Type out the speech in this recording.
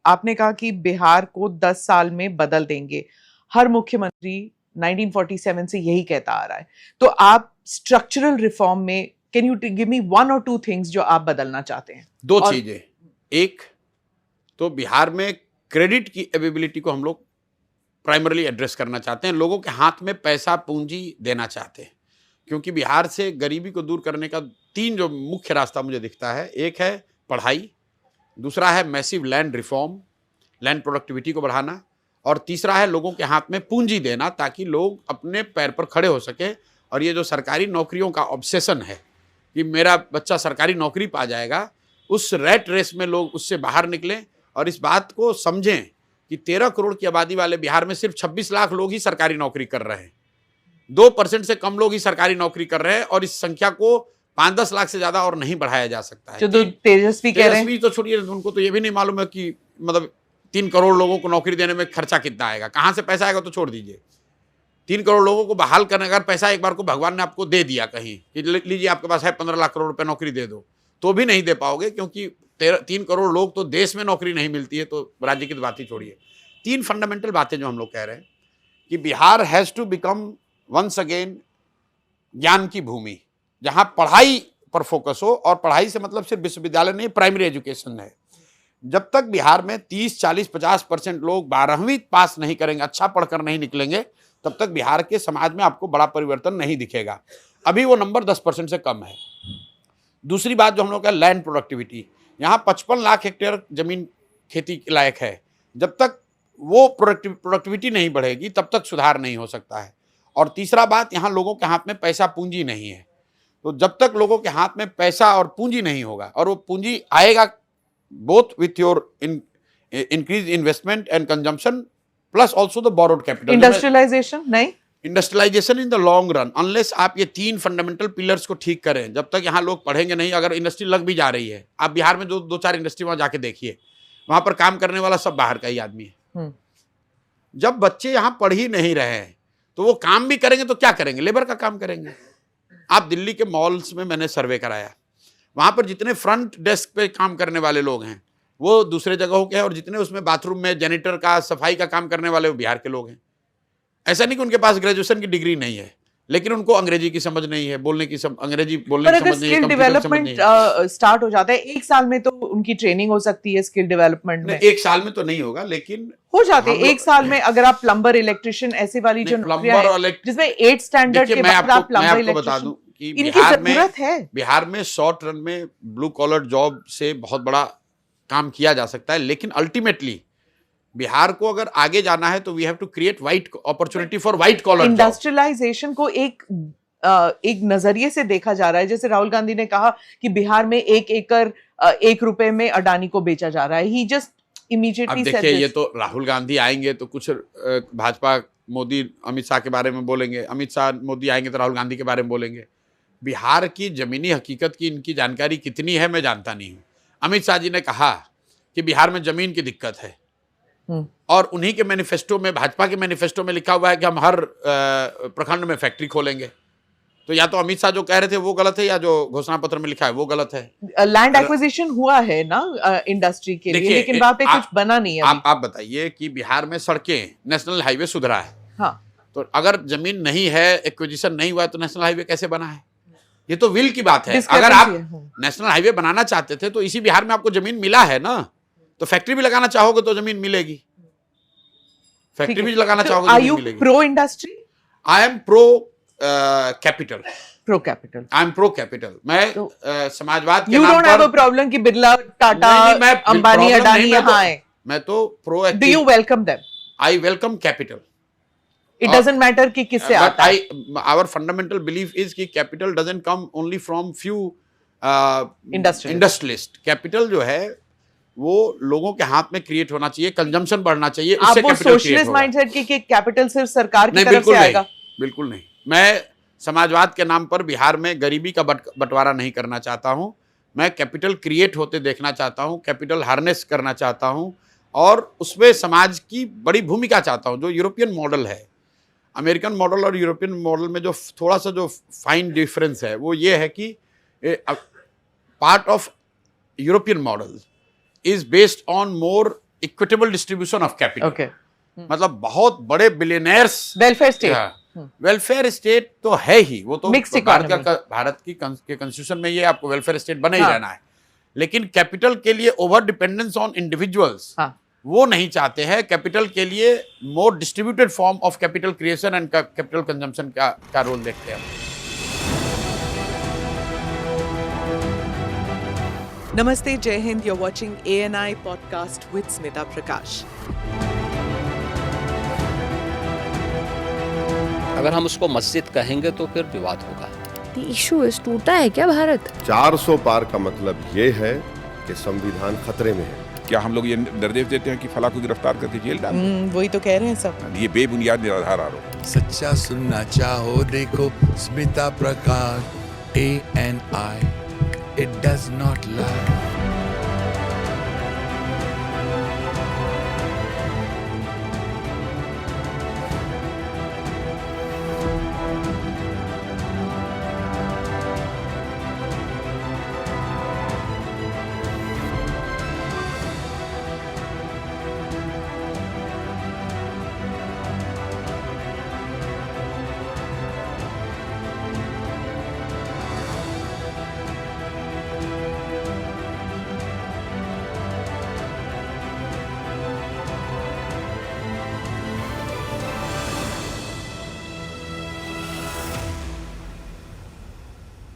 आपने कहा कि बिहार को 10 साल में बदल देंगे। हर मुख्यमंत्री 1947 से यही कहता आ रहा है। तो आप स्ट्रक्चरल रिफॉर्म में can you give me 1 or 2 things जो आप बदलना चाहते हैं? दो चीजें। एक तो बिहार में क्रेडिट की अवेलेबिलिटी को हम लोग प्राइमरली एड्रेस करना चाहते हैं। लोगों के हाथ में पैसा पूंजी देना चाहते हैं, क्योंकि बिहार से गरीबी को दूर करने का 3 जो मुख्य रास्ता मुझे दिखता है। एक है पढ़ाई, दूसरा है massive land reform, land productivity को बढ़ाना, और तीसरा है लोगों के हाथ में पूंजी देना ताकि लोग अपने पैर पर खड़े हो सके। और ये जो सरकारी नौकरियों का ऑब्सेशन है कि मेरा बच्चा सरकारी नौकरी पा जाएगा, उस रैट रेस में लोग उससे बाहर निकलें और इस बात को समझें कि 13 करोड़ की आबादी वाले बिहार में सिर्फ 26 लाख लोग ही सरकारी नौकरी कर रहे हैं। 2% से कम लोग ही सरकारी नौकरी कर रहे हैं, और इस संख्या को 5-10 लाख से ज्यादा और नहीं बढ़ाया जा सकता है। जो तेजस्वी कह रहे हैं, तो छोड़िए, उनको तो ये भी नहीं मालूम है कि मतलब 3 करोड़ लोगों को नौकरी देने में खर्चा कितना आएगा, कहां से पैसा आएगा तो छोड़ दीजिए। 3 करोड़ लोगों को बहाल करने का पैसा एक बार को भगवान ने आपको दे दिया कहीं कि लीजिए आपके पास है 15 लाख करोड़ रुपए नौकरी दे दो, तो भी नहीं दे पाओगे, क्योंकि 3 करोड़ लोग तो देश में नौकरी नहीं मिलती है, तो राज्य की बात ही छोड़िए। 3 फंडामेंटल बातें जो हम लोग कह रहे हैं कि Bihar has to become once again ज्ञान की भूमि, जहां पढ़ाई पर फोकस हो, और पढ़ाई से मतलब सिर्फ विश्वविद्यालय नहीं, प्राइमरी एजुकेशन है। जब तक बिहार में 30, 40, 50% लोग 12वीं पास नहीं करेंगे, अच्छा पढ़कर नहीं निकलेंगे, तब तक बिहार के समाज में आपको बड़ा परिवर्तन नहीं दिखेगा। अभी वो नंबर 10% से कम है। दूसरी बात जो हम लोग का लैंड प्रोडक्टिविटी, यहाँ 55 लाख हेक्टेयर जमीन खेती के लायक है। जब तक वो प्रोडक्टिविटी नहीं बढ़ेगी तब तक सुधार नहीं हो सकता है। और तीसरा बात, यहाँ लोगों के हाथ में पैसा पूंजी नहीं है। तो जब तक लोगों के हाथ में पैसा और पूंजी नहीं होगा, और वो पूंजी आएगा both with your increase investment and consumption plus also the borrowed capital. Industrialisation नहीं, industrialisation in the long run, unless आप ये 3 फंडामेंटल पिलर्स को ठीक करें, जब तक यहाँ लोग पढ़ेंगे नहीं। अगर इंडस्ट्री लग भी जा रही है, आप बिहार में जो 2-4 इंडस्ट्री वहां जाके देखिए, वहां पर काम करने वाला सब बाहर का ही आदमी है। जब बच्चे यहाँ पढ़ ही नहीं रहे हैं तो वो काम भी करेंगे तो क्या करेंगे? लेबर का काम करेंगे। आप दिल्ली के मॉल्स में मैंने सर्वे कराया, वहां पर जितने फ्रंट डेस्क पे काम करने वाले लोग हैं वो दूसरे जगहों के हैं, और जितने उसमें बाथरूम में जैनिटर का, सफाई का काम करने वाले वो बिहार के लोग हैं। ऐसा नहीं कि उनके पास ग्रेजुएशन की डिग्री नहीं है, लेकिन उनको अंग्रेजी की समझ नहीं है, अंग्रेजी बोलने की समझ नहीं है। स्किल डेवलपमेंट स्टार्ट हो जाता है 1 साल में, तो उनकी ट्रेनिंग हो सकती है स्किल डेवलपमेंट में। 1 साल में तो नहीं होगा, लेकिन हो जाते हैं 1 साल में। अगर आप प्लम्बर, इलेक्ट्रिशियन, ऐसी वाली जो प्लम्बर, जिसमें 8 स्टैंडर्ड के बाद आप प्लम्बर, इलेक्ट्रिशियन, कि बिहार में शॉर्ट रन में ब्लू कॉलर जॉब से बहुत बड़ा काम किया जा सकता है, लेकिन अल्टीमेटली बिहार को अगर आगे जाना है तो we have to create white opportunity for white collar. Industrialization को एक नजरिए से देखा जा रहा है, जैसे राहुल गांधी ने कहा कि बिहार में 1 एकड़ 1 रुपए में अडानी को बेचा जा रहा है। ही जस्ट इमीडिएटली देखिए, ये तो राहुल गांधी आएंगे तो कुछ भाजपा, मोदी अमित शाह के बारे में बोलेंगे, अमित शाह मोदी आएंगे तो राहुल गांधी के बारे में बोलेंगे। बिहार की जमीनी हकीकत की इनकी जानकारी कितनी है मैं जानता नहीं हूँ। अमित शाह जी ने कहा कि बिहार में जमीन की दिक्कत है, और उन्हीं के मैनिफेस्टो में, भाजपा के मैनिफेस्टो में लिखा हुआ है कि हम हर प्रखंड में फैक्ट्री खोलेंगे। तो या तो अमित शाह जो कह रहे थे वो गलत है, या जो घोषणा पत्र में लिखा है वो गलत है। लैंड एक्विजिशन हुआ है ना इंडस्ट्री के लिए, लेकिन वहां पे कुछ बना नहीं है। आप बताइए कि बिहार में सड़कें, नेशनल हाईवे सुधरा है, हाँ, तो अगर जमीन नहीं है, एक्विजिशन नहीं हुआ, तो नेशनल हाईवे कैसे बना है? ये तो विल की बात है। अगर आप नेशनल हाईवे बनाना चाहते थे तो इसी बिहार में आपको जमीन मिला है ना, तो फैक्ट्री भी लगाना चाहोगे तो जमीन मिलेगी, फैक्ट्री भी लगाना चाहोगे तो जमीन मिलेगी। Pro industry? I am pro capital. Pro capital? I am pro capital. मैं समाजवाद के नाम पर, you don't have a problem कि बिरला, टाटा, अंबानी, अडानी यहाँ आए। मैं तो pro. Do you welcome them? I welcome capital. It doesn't matter कि किससे आता है। Our fundamental belief is कि capital doesn't come only from few industrialists. Capital जो है वो लोगों के हाथ में क्रिएट होना चाहिए, कंजम्पशन बढ़ना चाहिए, उससे कैपिटल क्रिएट होगा। सोशलिस्ट माइंडसेट की कैपिटल सिर्फ सरकार की तरफ से आएगा? बिल्कुल नहीं। मैं समाजवाद के नाम पर बिहार में गरीबी का बंटवारा नहीं करना चाहता हूं। मैं कैपिटल क्रिएट होते देखना चाहता हूं, कैपिटल हार्नेस करना चाहता हूं, और उसमें समाज की बड़ी भूमिका चाहता हूं। जो यूरोपियन मॉडल है, अमेरिकन मॉडल और यूरोपियन मॉडल में जो थोड़ा सा जो फाइन डिफरेंस है वो ये है कि part of European model is based on more equitable distribution of capital. Okay, मतलब बहुत बड़े billionaires, welfare state, welfare state तो है ही, वो तो Mixed भारत economy. भारत की के कॉन्स्टिट्यूशन में ये आपको वेलफेयर स्टेट बना ही हाँ. रहना है। लेकिन कैपिटल के लिए ओवर डिपेंडेंस ऑन इंडिविजुअल्स हाँ, वो नहीं चाहते हैं। कैपिटल के लिए more distributed form of capital creation and capital consumption का रोल देखते हैं। नमस्ते, जय Hind, you're watching ANI podcast with Smita Prakash. अगर हम उसको मस्जिद कहेंगे तो फिर विवाद होगा। इशू इस टूटा है क्या भारत? 400 पार का मतलब ये है कि संविधान खतरे में है। क्या हम लोग ये निर्देश देते हैं कि फला को गिरफ्तार करके जेल डाल दें? वही तो कह रहे हैं सब। ये बेबुनियाद निराधार आरोप। सच्चा सुनना चाहो देखो स्मिता प्रकाश ANI, it does not lie।